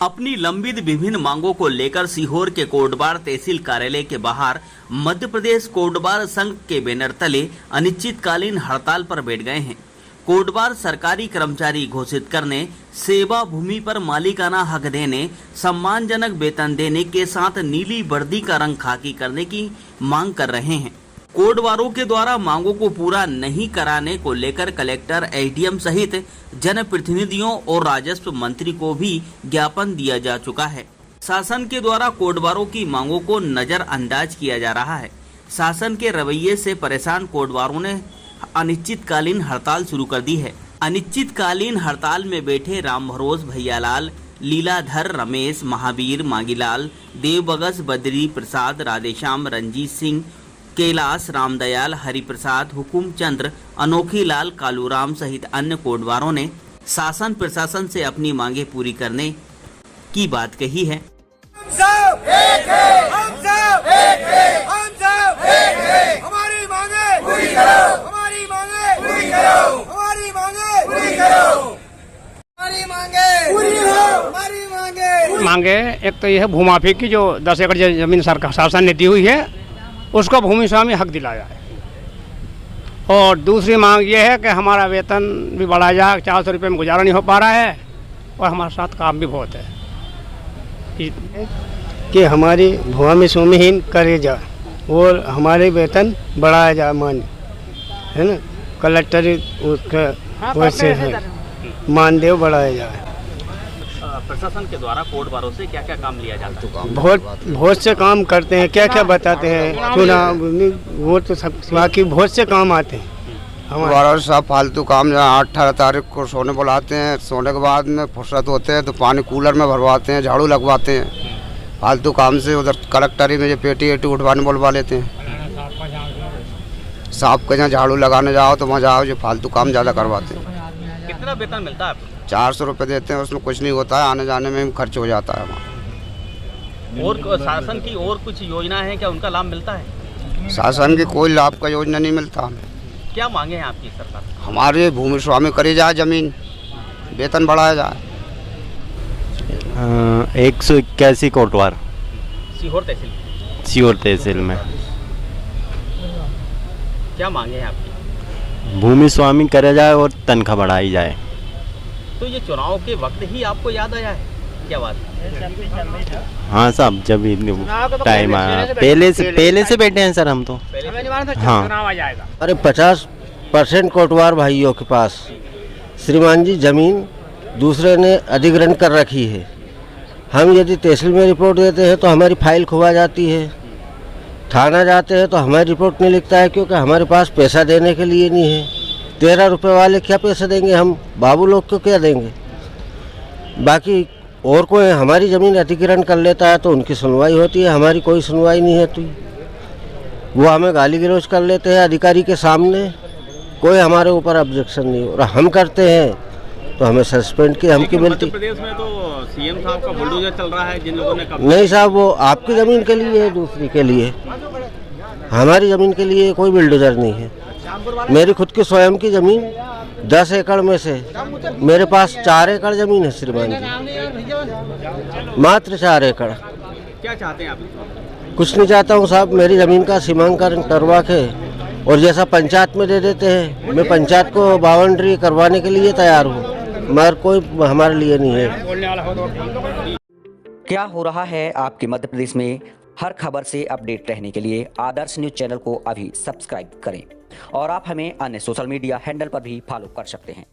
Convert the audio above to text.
अपनी लंबित विभिन्न मांगों को लेकर सीहोर के कोटबार तहसील कार्यालय के बाहर मध्य प्रदेश कोटबार संघ के बैनर तले अनिश्चितकालीन हड़ताल पर बैठ गए हैं। कोटबार सरकारी कर्मचारी घोषित करने, सेवा भूमि पर मालिकाना हक देने, सम्मानजनक वेतन देने के साथ नीली वर्दी का रंग खाकी करने की मांग कर रहे हैं। कोटबारों के द्वारा मांगों को पूरा नहीं कराने को लेकर कलेक्टर, एसडीएम सहित जनप्रतिनिधियों और राजस्व मंत्री को भी ज्ञापन दिया जा चुका है। शासन के द्वारा कोटबारों की मांगों को नजरअंदाज किया जा रहा है। शासन के रवैये से परेशान कोटबारों ने अनिश्चितकालीन हड़ताल शुरू कर दी है। अनिश्चितकालीन हड़ताल में बैठे राम भरोस, भैयालाल, लीलाधर, रमेश, महावीर, मांगीलाल, देवबगस, बद्री प्रसाद, राधेश्याम, रंजीत सिंह, कैलाश, रामदयाल, हरिप्रसाद, हुकुम चंद्र, अनोखी लाल, कालूराम सहित अन्य कोटबारों ने शासन प्रशासन से अपनी मांगे पूरी करने की बात कही है। मांगे एक तो यह है भूमाफी की, जो 10 एकड़ जमीन सरकार शासन ने दी हुई है, उसको भूमि स्वामी हक दिलाया है। और दूसरी मांग ये है कि हमारा वेतन भी बढ़ाया जाए। 400 रुपये में गुजारा नहीं हो पा रहा है और हमारे साथ काम भी बहुत है कि हमारी भूमि स्वामीहीन करे जा और हमारे वेतन बढ़ाया जाए, मान है ना, कलेक्टर उसका वैसे है मानदेय बढ़ाया जाए। प्रशासन के द्वारा कोटबारों से क्या क्या काम लिया जाता है? बहुत से काम करते हैं, क्या क्या बताते हैं, चुनाव वो तो सब बाकी बहुत से काम आते हैं हमारे। सब फालतू काम, 18 तारीख को सोने बुलाते हैं, सोने के बाद में फुर्सत होते हैं तो पानी कूलर में भरवाते हैं, झाड़ू लगवाते हैं। फालतू काम से उधर कलेक्टरी में जो पेटी उठवाने बुलवा लेते हैं। सांप के जहाँ झाड़ू लगाने जाओ तो वहाँ जाओ, जो फालतू काम ज़्यादा करवाते हैं। कितना वेतन मिलता है आपको? 400 रुपये देते हैं, उसमें कुछ नहीं होता है, आने जाने में खर्च हो जाता है वहाँ। और शासन की और कुछ योजना है क्या, उनका लाभ मिलता है? शासन की कोई लाभ का योजना नहीं मिलता हमें। क्या मांगे हैं आपकी सरकार? हमारे भूमि स्वामी करी जाए, जमीन वेतन बढ़ाया जाए। 181 कोटवार सीहोर तहसील में क्या मांगे हैं आपकी? भूमि स्वामी करे जाए और तनख्वाह बढ़ाई जाए। तो ये चुनाव के वक्त ही आपको याद आया है क्या बात? हाँ साहब, जब टाइम आया, पहले से बैठे हैं सर हम तो। हाँ, अरे 50% कोटवार भाइयों के पास श्रीमान जी जमीन दूसरे ने अधिग्रहण कर रखी है। हम यदि तहसील में रिपोर्ट देते हैं तो हमारी फाइल खुवा जाती है, थाना जाते हैं तो हमारी रिपोर्ट नहीं लिखता है, क्योंकि हमारे पास पैसा देने के लिए नहीं है। 13 रुपये वाले क्या पैसे देंगे, हम बाबू लोग को क्या देंगे। बाकी और कोई हमारी ज़मीन अधिग्रहण कर लेता है तो उनकी सुनवाई होती है, हमारी कोई सुनवाई नहीं होती। वो हमें गाली गलौज कर लेते हैं अधिकारी के सामने, कोई हमारे ऊपर ऑब्जेक्शन नहीं, और हम करते हैं तो हमें सस्पेंड की हमकी मिलती। मध्य प्रदेश में तो सीएम साहब का बुलडोजर चल रहा है, जिन लोगों ने नहीं साहब, वो आपकी ज़मीन के लिए है, दूसरी के लिए। हमारी ज़मीन के लिए कोई बुलडोजर नहीं है। मेरी खुद की स्वयं की ज़मीन 10 एकड़ में से मेरे पास 4 एकड़ ज़मीन है श्रीमान जी, मात्र 4 एकड़। क्या चाहते हैं आप? कुछ नहीं चाहता हूँ साहब, मेरी ज़मीन का सीमांकन करवा के और जैसा पंचायत में दे देते हैं, मैं पंचायत को बाउंड्री करवाने के लिए तैयार हूँ, मगर कोई हमारे लिए नहीं है। क्या हो रहा है आपके मध्य प्रदेश में, हर खबर से अपडेट रहने के लिए आदर्श न्यूज चैनल को अभी सब्सक्राइब करें और आप हमें अन्य सोशल मीडिया हैंडल पर भी फॉलो कर सकते हैं।